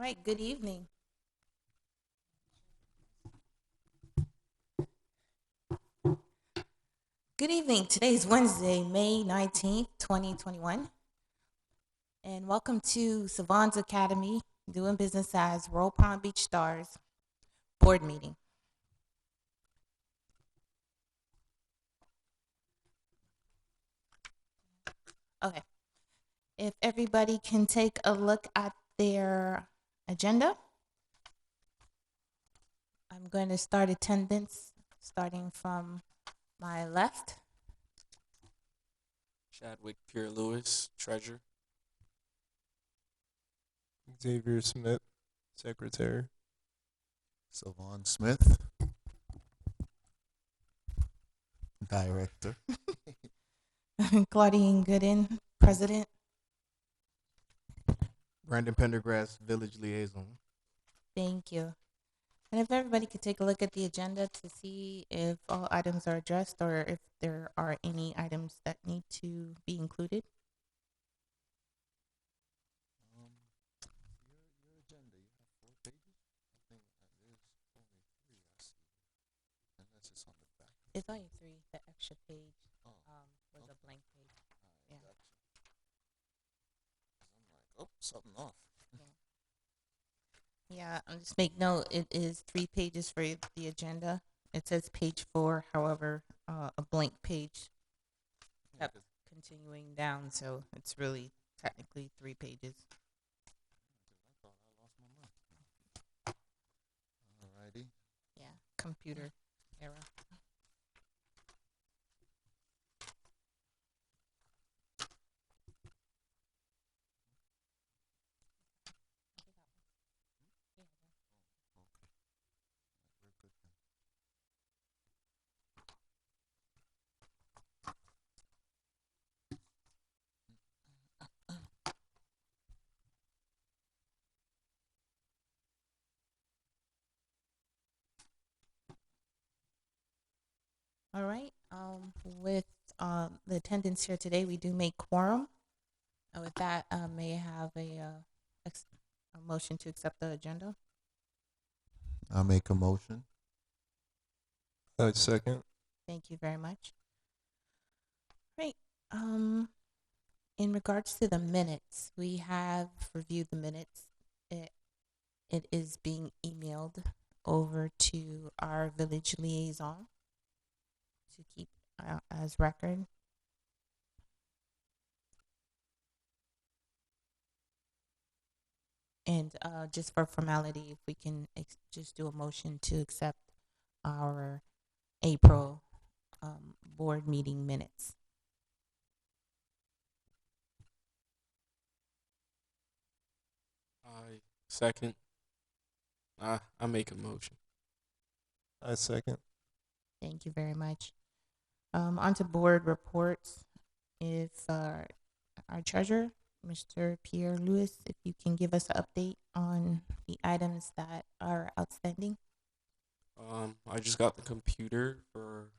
right, good evening. Good evening. Today's Wednesday, May 19th, 2021. And welcome to Savon's Academy, doing business as Royal Palm Beach Stars board meeting. Okay. If everybody can take a look at their agenda, I'm going to start attendance starting from my left. Chadwick Pierre Lewis, treasurer. Xavier Smith, secretary. Savon Smith, director. Claudine Gooden, president. Brandon Pendergrass, village liaison. Thank you. And if everybody could take a look at the agenda to see if all items are addressed or if there are any items that need to be included. Your agenda, you have 4 pages? I think there's only 3 I see. Unless it's on the back. It's only 3. The extra page Oh, was a blank page. alright, Yeah. gotcha. 'Cause I'm like, oh, something off. Yeah, just make note, it is 3 pages for the agenda. It says page 4, however, a blank page Yeah, kept continuing down, so it's really technically 3 pages. 'cause I thought I lost my mind. Alrighty. Yeah, computer error. Okay. We're good then. All right. With the attendance here today, we do make quorum. With that, may I have a motion to accept the agenda? I make a motion. Second. Thank you very much. Great. In regards to the minutes, we have reviewed the minutes. It is being emailed over to our village liaison to keep as record. And just for formality, if we can just do a motion to accept our April board meeting minutes. I second. I make a motion. I second. Thank you very much. On to board reports. If our treasurer, Mr. Pierre Lewis, if you can give us an update on the items that are outstanding. I just got the computer for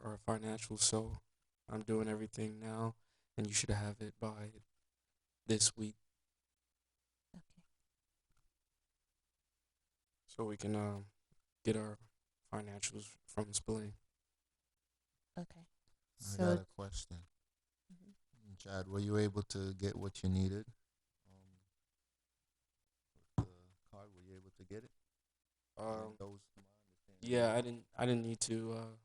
our financials, so I'm doing everything now, and you should have it by this week, Okay. so we can get our financials from Spillane. Okay. I So got a question. Mhm. Chad, were you able to get what you needed? With the card, were you able to get it? Those, to my understanding. Yeah, I didn't need to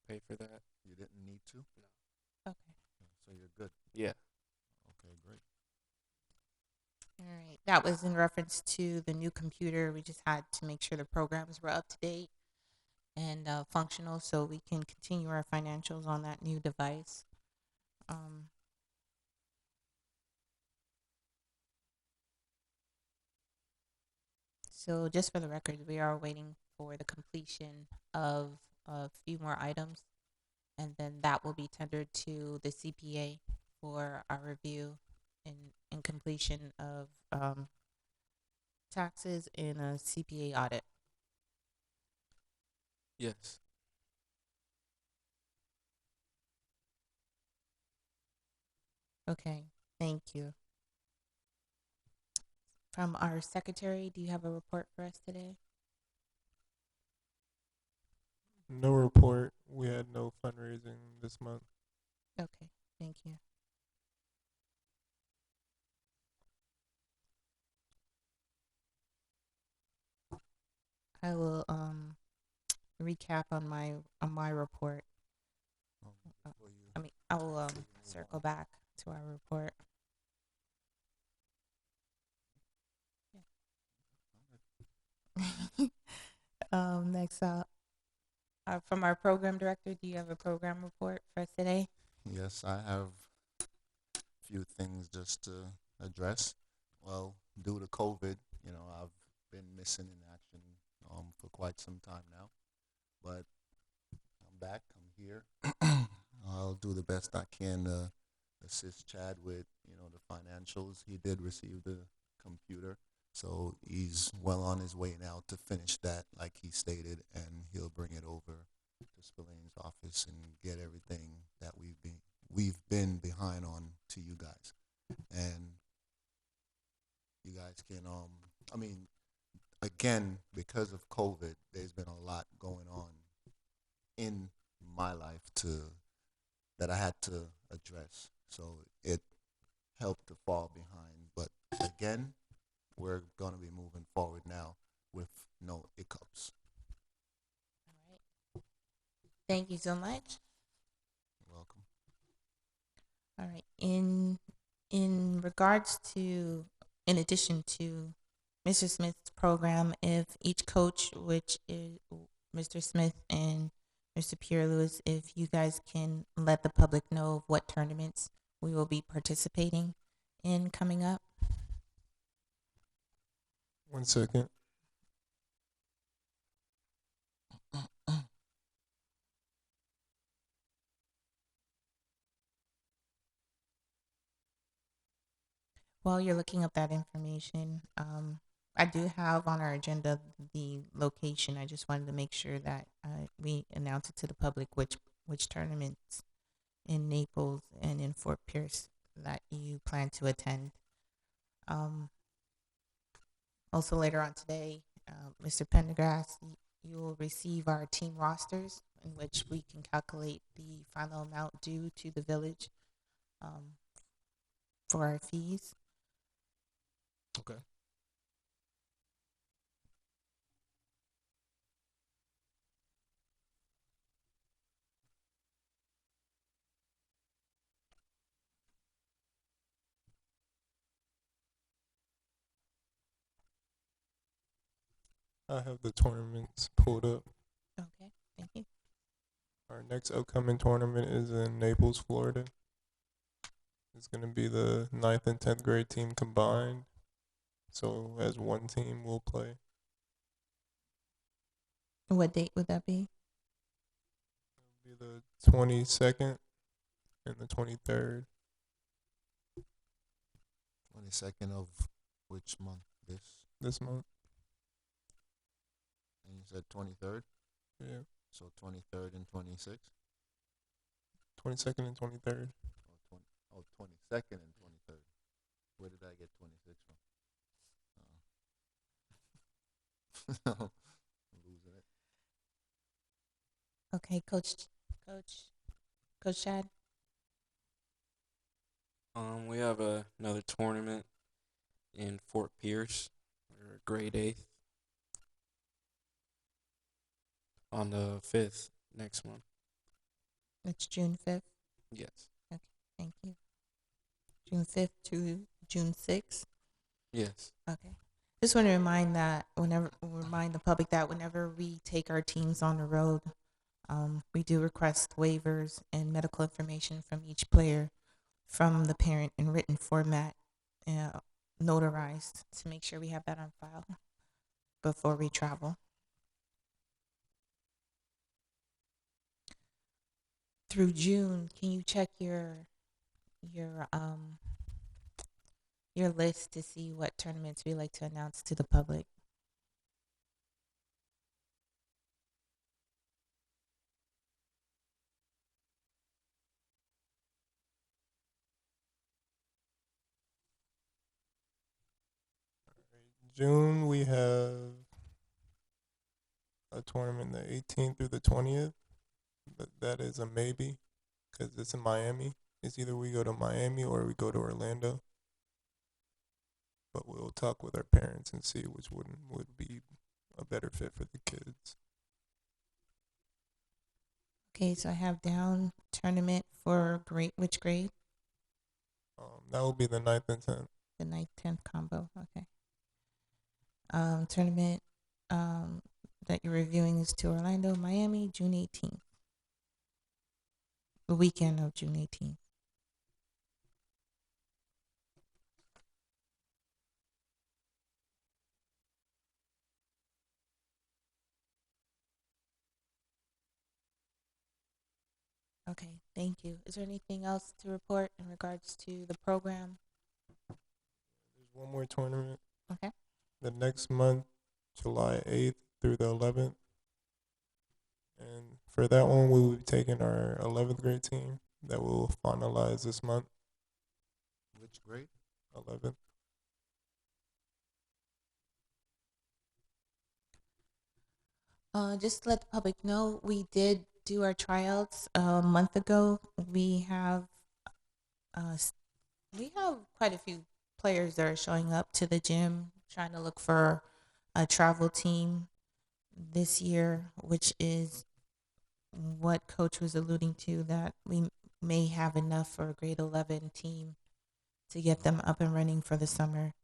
pay for that. You didn't need to? okay. So you're good. Yeah. Okay, great. All right. That was in reference to the new computer. We just had to make sure the programs were up to date and functional so we can continue our financials on that new device. So just for the record, we are waiting for the completion of a few more items, and then that will be tendered to the CPA for our review and completion of taxes in a CPA audit. Yes. Okay, thank you. From our secretary, do you have a report for us today? No report. We had no fundraising this month. Okay, thank you. I will recap on my report. Before you, I mean, I will before you move circle on, back to our report. Next up, from our program director, do you have a program report for us today? yes, I have a few things just to address. Well, due to COVID, I've been missing in action for quite some time now, but I'm back. I'm here. I'll do the best I can to assist Chad with, the financials. He did receive the computer, so he's well on his way now to finish that, like he stated, and he'll bring it over to Spillane's office and get everything that we've been behind on to you guys, and you guys can I mean, again, because of COVID, there's been a lot going on in my life to that I had to address. So it helped to fall behind. But again, we're going to be moving forward now with no hiccups. All right. Thank you so much. You're welcome. All right. In regards to, in addition to Mr. Smith's program, if each coach, which is Mr. Smith and Mr. Pierre Lewis, if you guys can let the public know of what tournaments we will be participating in coming up. 1 second. While you're looking up that information, I do have on our agenda the location. I just wanted to make sure that we announce it to the public which tournaments in Naples and in Fort Pierce that you plan to attend. Um, Also later on today, Mr. Pendergrass, you will receive our team rosters in which we can calculate the final amount due to the village um, for our fees. Okay. I have the tournaments pulled up. Okay, thank you. Our next upcoming tournament is in Naples, Florida. It's going to be the 9th and 10th grade team combined. So as one team, we'll play. What date would that be? It'll be the 22nd and the 23rd. 22nd of which month? This month. And you said 23rd? Yeah. So 23rd and 26th? 22nd and 23rd. Oh, 22nd and 23rd. Where did I get 26 from? I'm losing it. Okay, Coach Chad. We have another tournament in Fort Pierce, or grade 8th, on the 5th next month. It's June 5th. Yes. Okay, thank you. June 5th to June 6th. Yes. Okay. Just want to remind the public that whenever we take our teams on the road, we do request waivers and medical information from each player from the parent in written format, notarized, to make sure we have that on file before we travel. Through June, can you check your list to see what tournaments we like to announce to the public? June, we have a tournament the 18th through the 20th, but that is a maybe because it's in Miami. It's either we go to Miami or we go to Orlando. But we'll talk with our parents and see which one would be a better fit for the kids. Okay, so I have down tournament for which grade? That will be the 9th and 10th. The 9th, 10th combo. Okay. Tournament that you're reviewing is to Orlando, Miami, June 18th. The weekend of June 18th. Okay, thank you. Is there anything else to report in regards to the program? There's one more tournament. Okay. The next month, July 8th through the 11th. And for that one, we will be taking our 11th grade team that will finalize this month. Which grade? 11th. Just to let the public know, we did do our tryouts a month ago. We have quite a few players that are showing up to the gym, trying to look for a travel team this year, which is what Coach was alluding to, that we may have enough for a grade 11 team to get them up and running for the summer.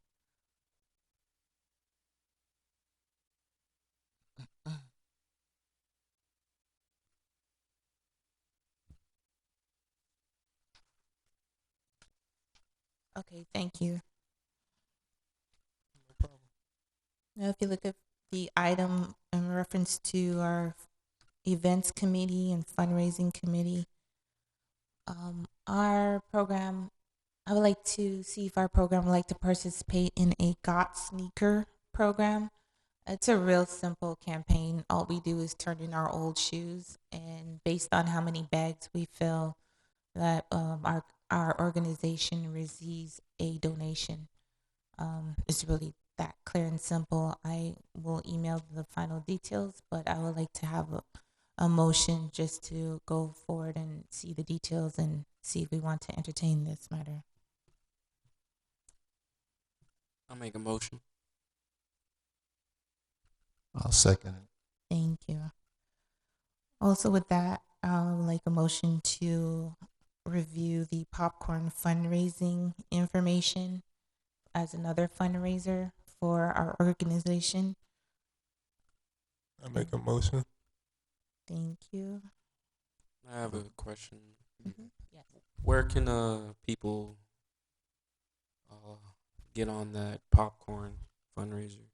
Okay, thank you. No problem. Now, if you look at the item in reference to our events committee and fundraising committee, our program, I would like to see if our program would like to participate in a Got Sneaker program. It's a real simple campaign. All we do is turn in our old shoes, and based on how many bags we fill, that our organization receives a donation. It's really that clear and simple. I will email the final details, but I would like to have a motion just to go forward and see the details and see if we want to entertain this matter. I'll make a motion. I'll second it. Thank you. Also, with that, I would like a motion to review the popcorn fundraising information as another fundraiser for our organization. I make a motion. Thank you. I have a question. Yes. Where can people get on that popcorn fundraiser?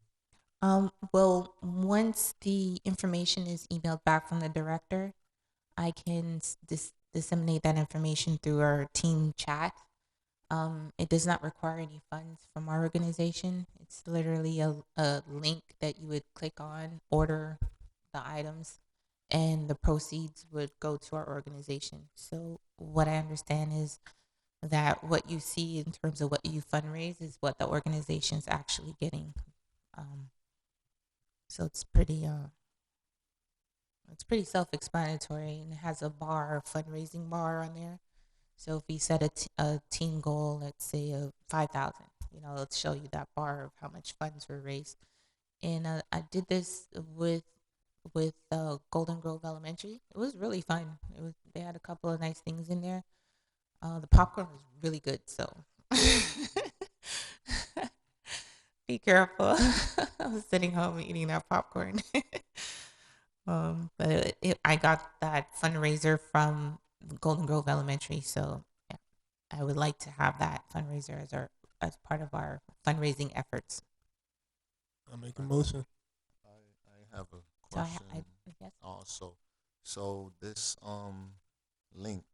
Well, once the information is emailed back from the director, I can disseminate that information through our team chat. It does not require any funds from our organization. It's literally a link that you would click on, order the items, and the proceeds would go to our organization. So what I understand is that what you see in terms of what you fundraise is what the organization's actually getting. So it's pretty self-explanatory, and it has a fundraising bar on there. So if we set a team goal, let's say of 5,000, it'll show you that bar of how much funds were raised. And I did this with Golden Grove Elementary. It was really fun. They had a couple of nice things in there. The popcorn was really good, so be careful. I was sitting home eating that popcorn. But I got that fundraiser from Golden Grove Elementary, so yeah, I would like to have that fundraiser as part of our fundraising efforts. I make a motion. I have a So question yes. also. So this link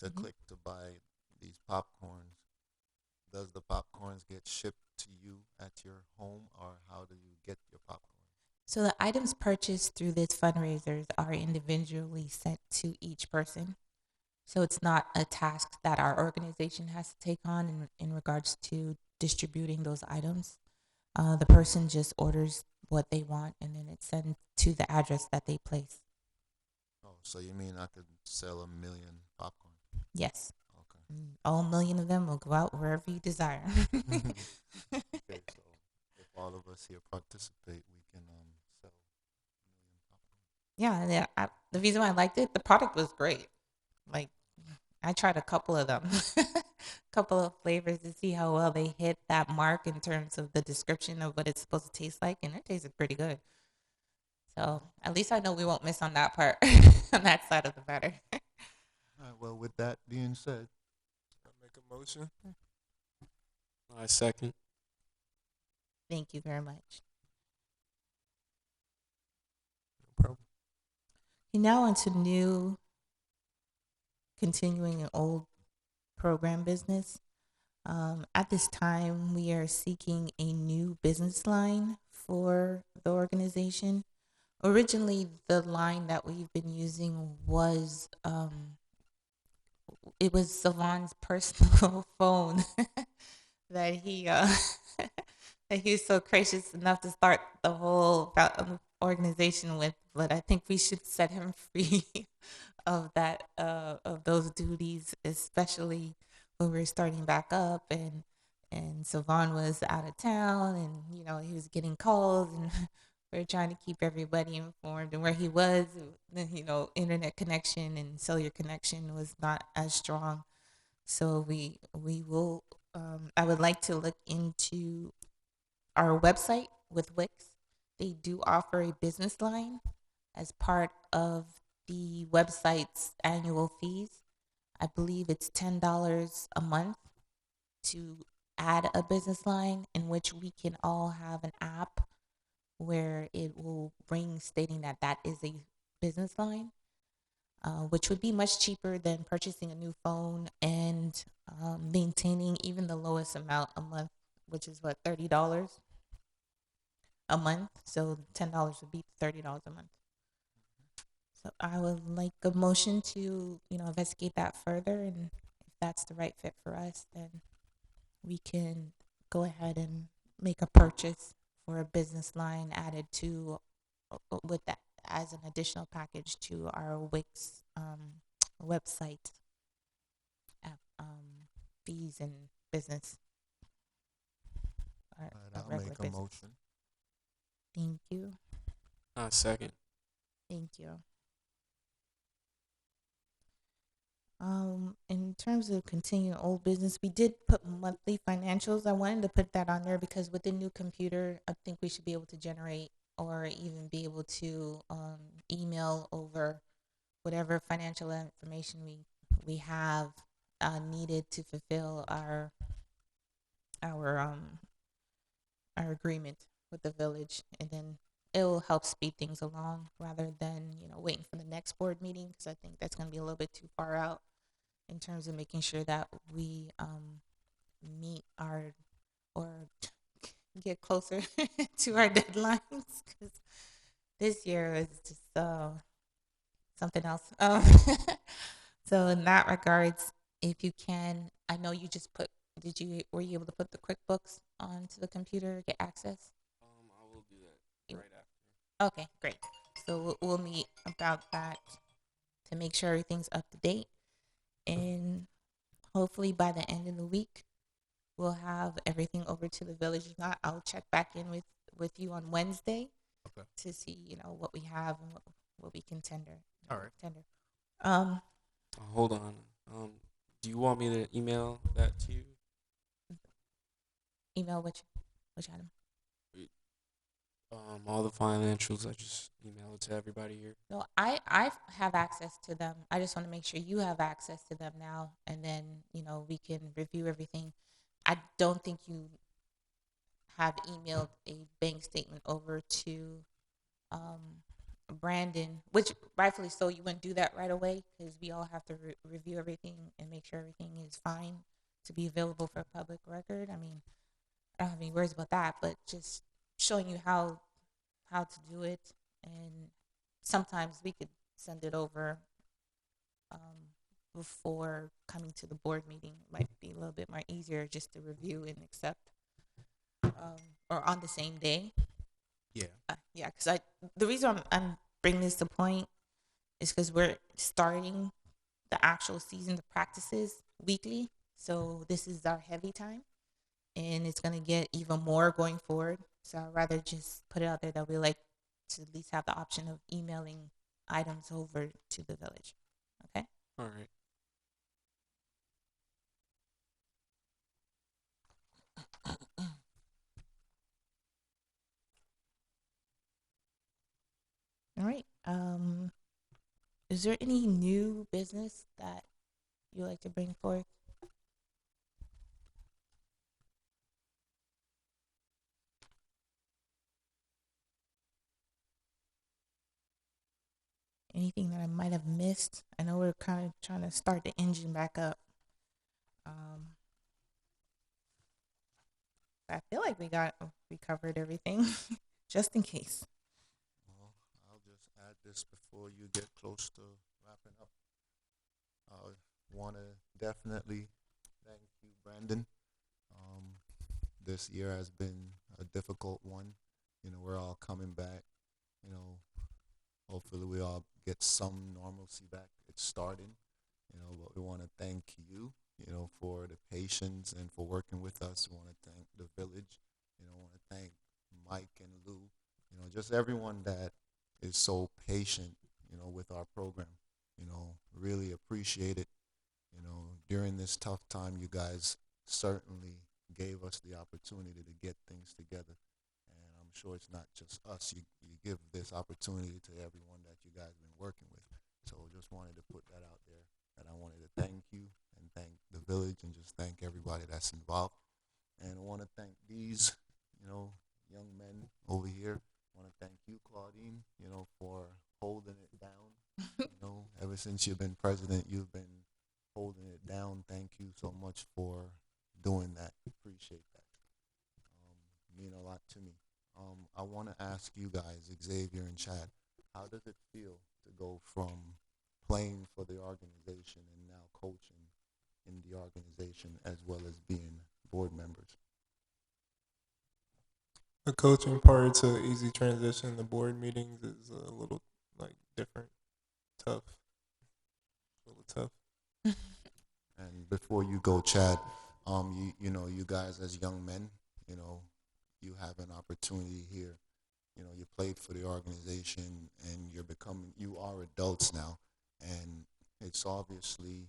to Mhm. click to buy these popcorns, does the popcorns get shipped to you at your home, or how do you get your popcorn? So the items purchased through this fundraisers are individually sent to each person. So it's not a task that our organization has to take on in regards to distributing those items. The person just orders what they want, and then it's sent to the address that they place. Oh, so you mean I could sell 1,000,000 popcorn? Yes. Okay. All 1,000,000 of them will go out wherever you desire. Okay, so if all of us here participate, we can sell 1,000,000 popcorn. Yeah, the reason why I liked it, the product was great. Like, I tried a couple of them, couple of flavors to see how well they hit that mark in terms of the description of what it's supposed to taste like, and it tasted pretty good. So at least I know we won't miss on that part, on that side of the matter. All right. Well, with that being said, I make a motion. I second. Thank you very much. No problem. Now on to new, continuing an old program business. At this time, we are seeking a new business line for the organization. Originally, the line that we've been using was it was Savon's personal phone that he that he was so gracious enough to start the whole organization with. But I think we should set him free of that of those duties, especially when we're starting back up and Savon was out of town and he was getting calls and we're trying to keep everybody informed and where he was. Internet connection and cellular connection was not as strong, so we will. I would like to look into our website with Wix. They do offer a business line as part of the website's annual fees. I believe it's $10 a month to add a business line in which we can all have an app where it will ring stating that that is a business line, which would be much cheaper than purchasing a new phone and maintaining even the lowest amount a month, which is what, $30 a month. So $10 would be $30 a month. So I would like a motion to investigate that further, and if that's the right fit for us, then we can go ahead and make a purchase for a business line added to with that as an additional package to our Wix website app, fees and business. all right, I'll make a motion. Thank you. Second. Thank you. In terms of continuing old business, we did put monthly financials. I wanted to put that on there because with the new computer, I think we should be able to generate or even be able to email over whatever financial information we have needed to fulfill our our agreement with the village, and then it will help speed things along rather than waiting for the next board meeting, because I think that's going to be a little bit too far out in terms of making sure that we meet our or get closer to our deadlines, because this year is just something else. So in that regards, if you can, I know you just put. Were you able to put the QuickBooks onto the computer, get access? I will do that right after. Okay, great. So we'll meet about that to make sure everything's up to date, and hopefully by the end of the week, we'll have everything over to the village. If not, I'll check back in with you on Wednesday. Okay. To see what we have and what we can tender. All right. Tender. Hold on. Do you want me to email that to you? Email which item? All the financials. I just email it to everybody here. No, I have access to them. I just want to make sure you have access to them now, and then we can review everything. I don't think you have emailed a bank statement over to Brandon, which rightfully so. You wouldn't do that right away because we all have to review everything and make sure everything is fine to be available for public record. I mean, I don't have any worries about that, but just showing you how to do it, and sometimes we could send it over before coming to the board meeting. It might be a little bit more easier just to review and accept, or on the same day. Yeah. Yeah, because the reason I'm bringing this to point is because we're starting the actual season of practices weekly. So this is our heavy time, and it's gonna get even more going forward. So I'd rather just put it out there that we like to at least have the option of emailing items over to the village. Okay. All right. All right. Is there any new business that you like to bring forth? Anything that I might have missed? I know we're kind of trying to start the engine back up. I feel like we covered everything, just in case. Well, I'll just add this before you get close to wrapping up. I want to definitely thank you, Brandon. Um, this year has been a difficult one. We're all coming back. You know, hopefully we all get some normalcy back. It's starting. But we want to thank you, for the patience and for working with us. We want to thank the village. I want to thank Mike and Lou. Just everyone that is so patient, with our program. Really appreciate it. During this tough time, you guys certainly gave us the opportunity to get things together. And I'm sure it's not just us. You give this opportunity to everyone that you guys been working with. So just wanted to put that out there. And I wanted to thank you and thank the village and just thank everybody that's involved. And I want to thank these, young men over here. I want to thank you, Claudine, for holding it down. Ever since you've been president, you've been holding it down. Thank you so much for doing that. Appreciate that. Mean a lot to me. I want to ask you guys, Xavier and Chad, how does it feel to go from playing for the organization and now coaching in the organization as well as being board members? The coaching part's a easy transition. The board meetings is a little like different, tough, a little tough. And before you go, Chad, you guys as young men, you have an opportunity here. You played for the organization and you are adults now. And it's obviously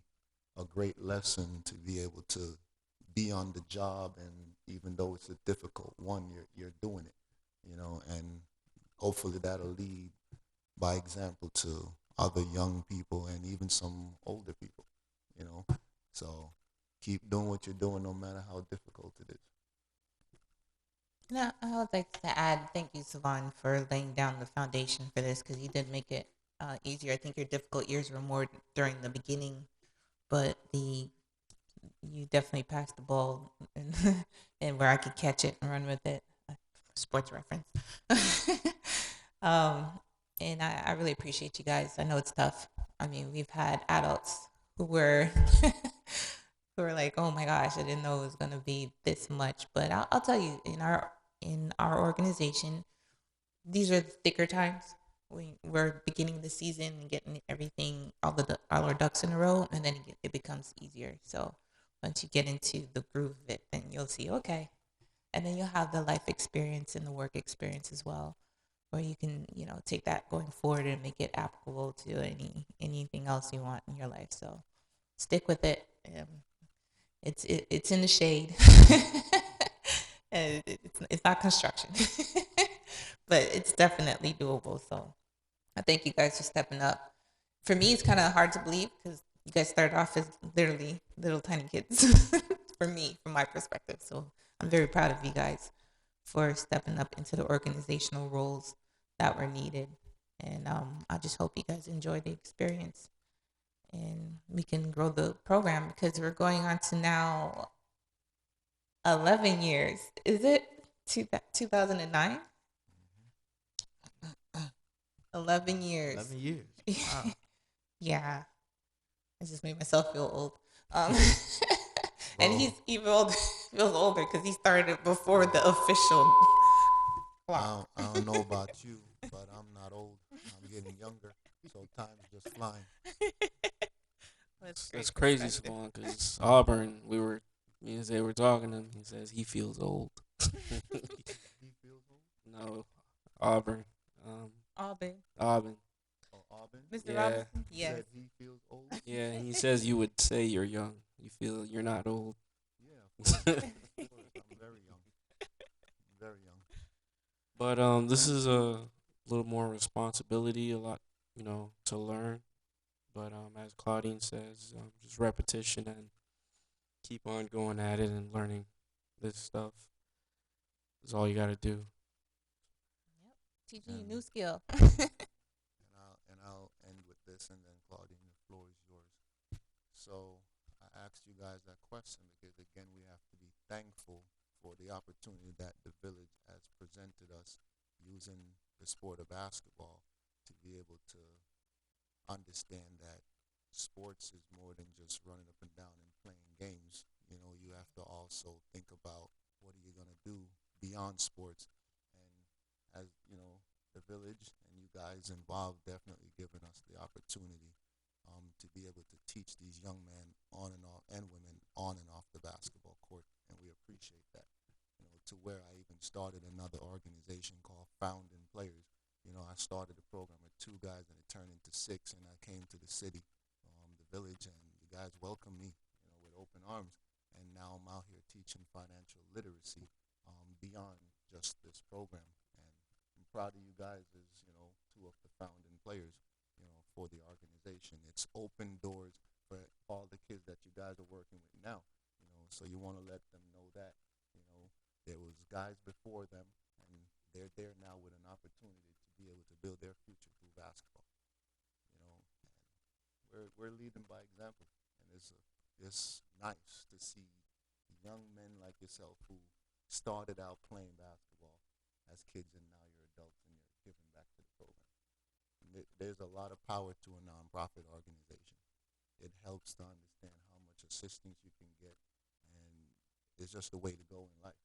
a great lesson to be able to be on the job. And even though it's a difficult one, you're doing it, and hopefully that'll lead by example to other young people and even some older people, you know. So keep doing what you're doing no matter how difficult it is. Now, I would like to add thank you, Savon, for laying down the foundation for this because you did make it easier. I think your difficult years were more during the beginning, but you definitely passed the ball and, and where I could catch it and run with it. Sports reference. um, and I really appreciate you guys. I know it's tough. I mean, we've had adults who were who were like, "Oh my gosh, I didn't know it was gonna be this much." But I'll tell you, in our organization, these are the thicker times. We're beginning the season and getting everything, all our ducks in a row, and then it becomes easier. So once you get into the groove of it, then you'll see, okay. And then you'll have the life experience and the work experience as well, where you can, take that going forward and make it applicable to anything else you want in your life. So stick with it. It's in the shade. And it's not construction, but it's definitely doable. So I thank you guys for stepping up. For me, it's kind of hard to believe because you guys started off as literally little tiny kids. For me, from my perspective, so I'm very proud of you guys for stepping up into the organizational roles that were needed. And I just hope you guys enjoy the experience and we can grow the program because we're going on to now 11 years. Is it 2009? 11 years. 11 years. Wow. Yeah. I just made myself feel old. And he's even older feels older because he started before the official clock. I don't know about you, but I'm not old. I'm getting younger, so time's just flying. That's That's great crazy, perspective. Savon, because Auburn, me and Zay were talking to him. He says he feels old. He feels old. No, Auburn. Um, Auburn. Auburn. Oh, Auburn. Mr. Yeah, Robinson? He Yes. said he feels old. yeah. And he says you would say you're young. You feel you're not old. Yeah, of course, of course. I'm very young. Very young. But this is a little more responsibility, a lot, to learn. But as Claudine says, just repetition and keep on going at it and learning this stuff is all you got to do. Yep. Teaching you And new skill. I'll end with this, and then Claudine, the floor is yours. So I asked you guys that question because again, we have to be thankful for the opportunity that the village has presented us using the sport of basketball to be able to understand that sports is more than just running up and down and playing games. You know, you have to also think about what are you going to do beyond sports. And as you know, the village and you guys involved definitely given us the opportunity to be able to teach these young men on and off and women on and off the basketball court, and we appreciate that. You know, to where I even started another organization called Founding Players. You know, I started the program with two guys, and it turned into six, and I came to the city, the village, and you guys welcomed me, with open arms. And now I'm out here teaching financial literacy beyond just this program. And I'm proud of you guys as, two of the founding players, for the organization. It's open doors for all the kids that you guys are working with now, so you want to let them know that, there was guys before them, and they're there now with an opportunity to be able to build their future through basketball, and we're leading by example, and it's nice to see young men like yourself who started out playing basketball as kids and now you're adults and you're giving back to the program. There's a lot of power to a nonprofit organization. It helps to understand how much assistance you can get, and it's just the way to go in life.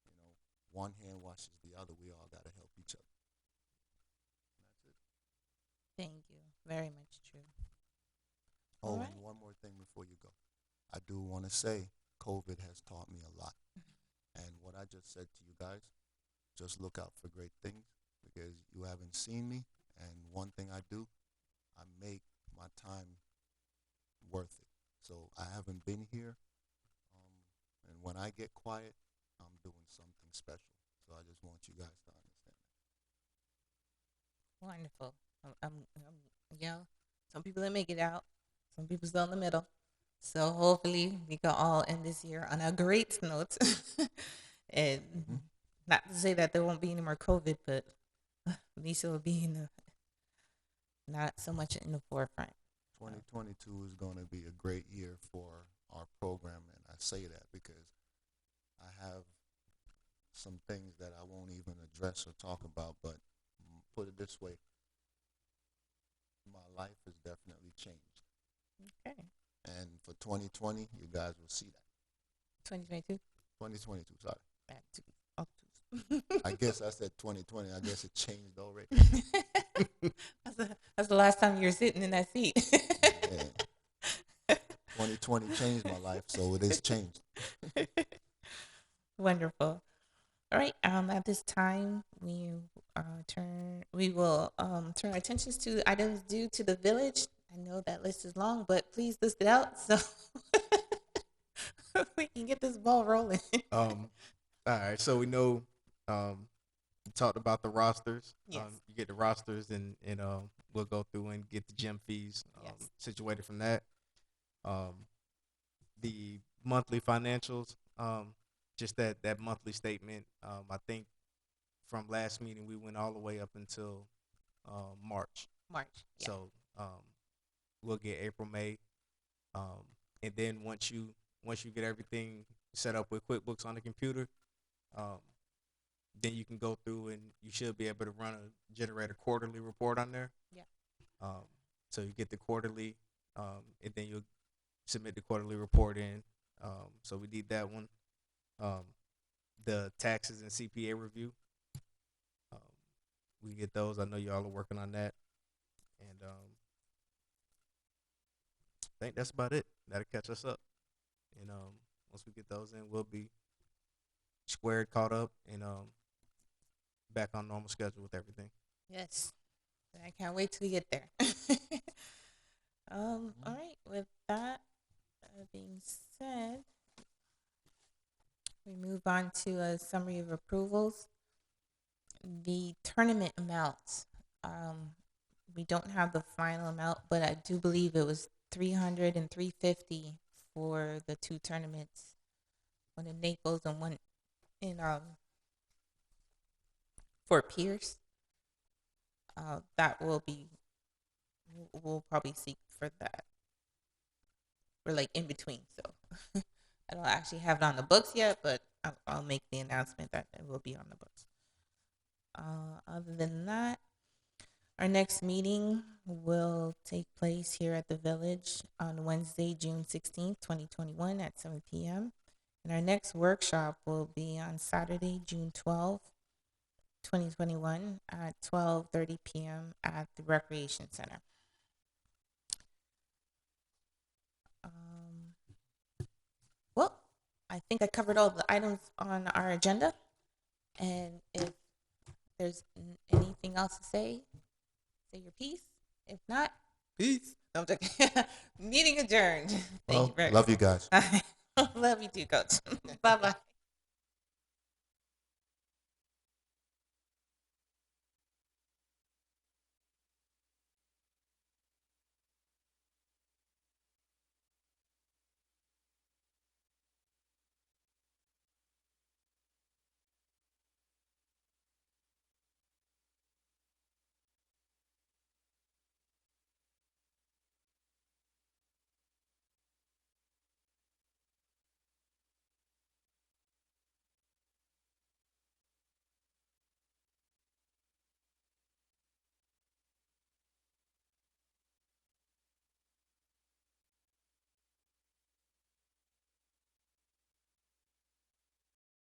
You know, one hand washes the other. We all got to help each other. And that's it. Thank you. Very much true. All Oh, right. and one more thing before you go. I do want to say COVID has taught me a lot. And what I just said to you guys, just look out for great things because you haven't seen me. And one thing I do, I make my time worth it. So I haven't been here. And when I get quiet, I'm doing something special. So I just want you guys to understand Wonderful. Yeah. Some people that make it out. Some people still in the middle. So hopefully we can all end this year on a great note. And that. not to say that there won't be any more COVID, but at least it will be in the, not so much in the forefront. 2022 is going to be a great year for our program. And I say that because I have some things that I won't even address or talk about, but put it this way, my life has definitely changed. Okay. And for 2020, you guys will see that. 2022? 2022, sorry. Back to up I guess I said 2020. I guess it changed already. that's the last time you were sitting in that seat. Yeah. 2020 changed my life, so it is changed. Wonderful. All right. At this time, we will turn our attentions to items due to the village. I know that list is long, but please list it out so we can get this ball rolling. All right. So we know you talked about the rosters. Yes. You get the rosters, and we'll go through and get the gym fees Yes. situated from that. The monthly financials, just that monthly statement. I think from last meeting we went all the way up until March. March. Yeah. So we'll get April, May, and then once you get everything set up with QuickBooks on the computer, um, then you can go through and you should be able to generate a quarterly report on there. Yeah. Um, so you get the quarterly, and then you'll submit the quarterly report in. So we need that one. Um, the taxes and CPA review. Um, we get those. I know y'all are working on that, and I think that's about it. That'll catch us up. And once we get those in, we'll be squared, caught up, and back on normal schedule with everything. Yes. I can't wait till we get there. All right. With that being said, we move on to a summary of approvals. The tournament amounts. We don't have the final amount, but I do believe it was 300 and 350 for the two tournaments, one in Naples and one in Fort Pierce. That will be, we'll probably seek for that. We're like in between, so I don't actually have it on the books yet, but I'll make the announcement that it will be on the books. Other than that, our next meeting will take place here at the Village on Wednesday, June 16th, 2021 at 7 p.m. And our next workshop will be on Saturday, June 12th, 2021 at 12:30 p.m. at the Recreation Center. Well, I think I covered all the items on our agenda. And if there's anything else to say your piece. If not, peace. No, I'm joking. Meeting adjourned. Thank you Well, very love you guys. much. Love you too, Coach. Bye bye.